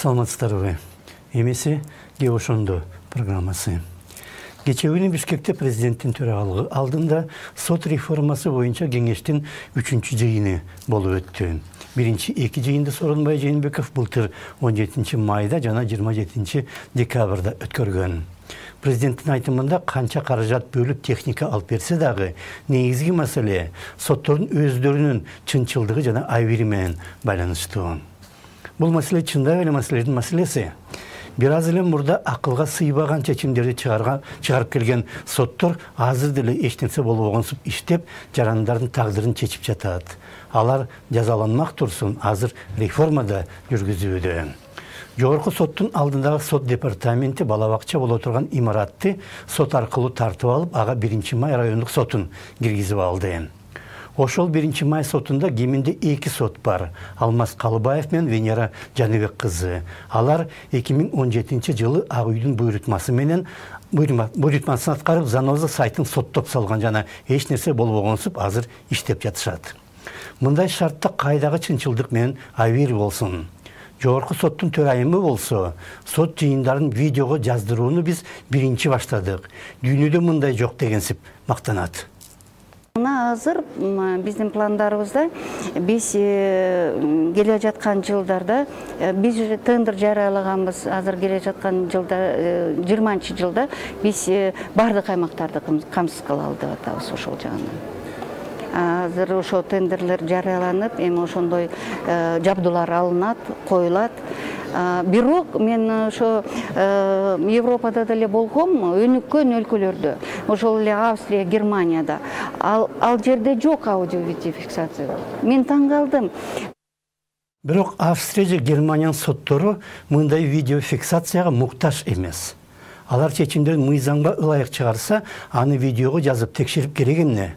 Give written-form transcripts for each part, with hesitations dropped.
Саламатсыздарбы. Эмеси Геошондо программасы. Кечээ Бишкекте президенттин төрагалыгы алдында сот реформасы боюнча кеңештин 3-чү жыйыны болуп өттү. Биринчи эки жыйынды Сооронбай Жээнбеков былтыр 17 майда жана 27 декабрда өткөргөн. Президенттин айтымында канча каражат бөлүп техника алып берсе дагы, негизги маселе соттордун өздөрүнүн чынчылдыгы жана айбири менен байланыштуу. Бул маселе чындап эле маселенин маселеси. Бир аз эле мурда акылга сыйбаган чечимдерди чыгарып келген соттор азыр деле эч нерсе болбогонсуп иштеп, жарандардын тагдырын чечип жатат. Алар жазаланмак турсун, азыр реформада жүргүзүүдө. Жогорку соттун алдындагы сот департаменти бала бакча боло турган имаратты сот аркылуу тартып алып, ага 1 май райондук сотун киргизип алды. Ошол 1 май сотунда кеминде 2 сот бар. Алмаз Калыбаев менен Венера Жаныбек кызы. Алар 2017 жылы Ак үйдүн буйрутмасы менен буйрутмасын аткарып, Заноза сайтын соттоп салган жана эч нерсе болбогонсуп азыр иштеп жатышат. Мындай шартта кайдагы чынчылдык менен айбир болсун. Жогорку соттун төрайымы болсо, сот жыйындарын видеого жаздырууну биз биринчи баштадык. Дүйнөдө мындай жок дегенсип мактанат. Азыр биздин пландарыбызда биз келе жаткан жылдарда биз тендер жарыялаганбыз. Азыр келе жаткан жылда 20-жылда биз бардык аймактарды камсыз кыла алып атабыз ошол жагынан. Азыр ошо тендерлер жарыяланып, эми ошондой жабдуулар алынат, коюлат. Бирок мен ошо Европада деле болгом, өнүккөн өлкөлөрдө, ошол эле Австрия, Германияда ал жерде жок аудио-видеофиксация. Мен таң калдым. Бирок Австрия же Германиянын соттору мындай видеофиксацияга муктаж эмес. Алар чечимдерин мыйзамга ылайык чыгарса, аны видеого жазып текшерип керек эмне?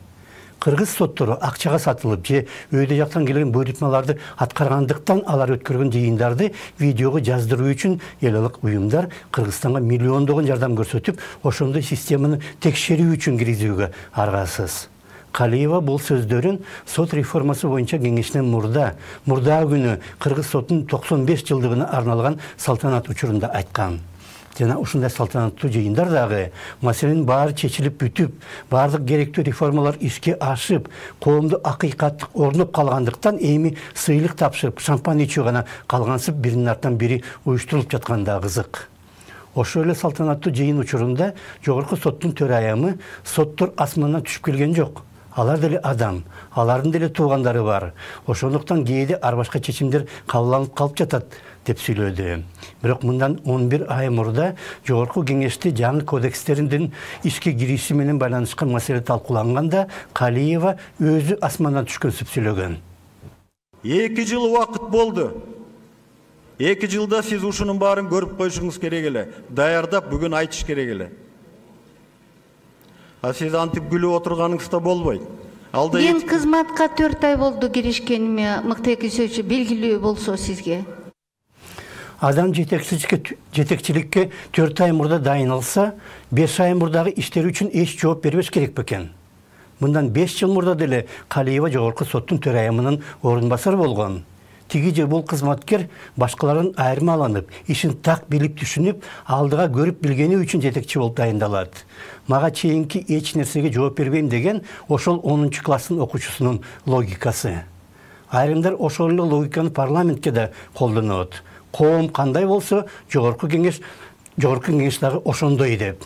Кыргыз соттору акчага сатылып же өйдө жактан келген буйрутмаларды аткаргандыктан алар өткөргөн жыйындарды видеого жаздыруу үчүн элалык уюмдар Кыргызстанга миллиондогон жардам көрсөтүп, ошондой системаны текшерүү үчүн киргизүүгө аргасыз. Калиева бул сөздөрүн сот реформасы боюнча кеңештен мурда күнү Кыргыз сотунун 95 жылдыгына арналган салтанат учурунда айткан. Жана ушундай салтанаттуу жыйындар дагы маселенин баары чечилип бүтүп, бардык керектүү реформалар ишке ашып, коомдо акыйкаттык орноп калгандыктан эми сыйлык тапшырып, шампан ичүү гана калгансып биринин артынан бири уюштурулуп жатканда кызык. Ошол эле салтанаттуу жыйын учурунда жогорку соттун төрайымы соттор асмандан түшүп келген жок. Алар деле адам, алардын деле туугандары бар. Ошондуктан кээде ар башка чечимдер кабыл калып жатат деп сүйлөдү. Бирок мындан 11 ай мурда жогорку кеңеште жаңы кодекстериндин ишке кириши менен байланышкан маселе талкууланганда Калиева өзү асмандан түшкөнсүп сүйлөгөн. 2 жыл убакыт болду. 2 жылда сиз ушунун баарын көрүп коюшуңуз керек эле. Даярдап бүгүн айтыш керек эле. Сиз антип күлүп отурганыңызда болбойт. Мен кызматка 4 ай болду киришкениме, мыкты көзөчү белгилүү болсо сизге. Адам жетекчиликке 4 ай мурда дайыналса, 5 ай мурдагы иштери үчүн эч жооп бербеш керек бекен. Мындан 5 жыл мурда деле Калиева жогорку соттун төрайымынын орун басары болгон. Тиги же бул кызматкер башкалардан айырмаланып, ишин так билип түшүнүп, алдыга көрүп билгени үчүн жетекчи болуп дайындалат. Мага чейинки эч нерсеге жооп бербейм деген ошол 10 класстын окуучусунун логикасы. Айрымдар ошол эле логиканы парламентке да колдонот. Коом кандай болсо, жогорку кеңеш дагы ошондой деп.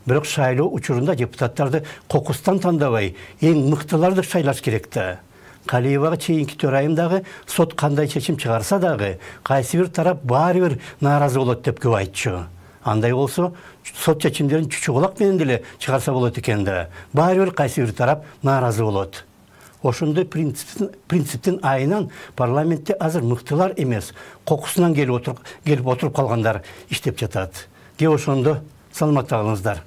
Бирок шайлоо учурунда депутаттарды кокустан тандабай, эң мыктыларды шайлаш керек да. Калиевага чейинки төрайым дагы сот кандай чечим чыгарса дагы, кайсы бир тарап баары бир нааразы болот деп көп айтчу. Андай болсо, сот чечимдерин чүчү кулак менен деле чыгарса болот экен да. Баары бир кайсы бир тарап нааразы болот. Ошондой принциптин айынан парламентте азыр мыктылар эмес, кокусунан келип отуруп калгандар иштеп жатат. Ошондо саламатта калыңыздар.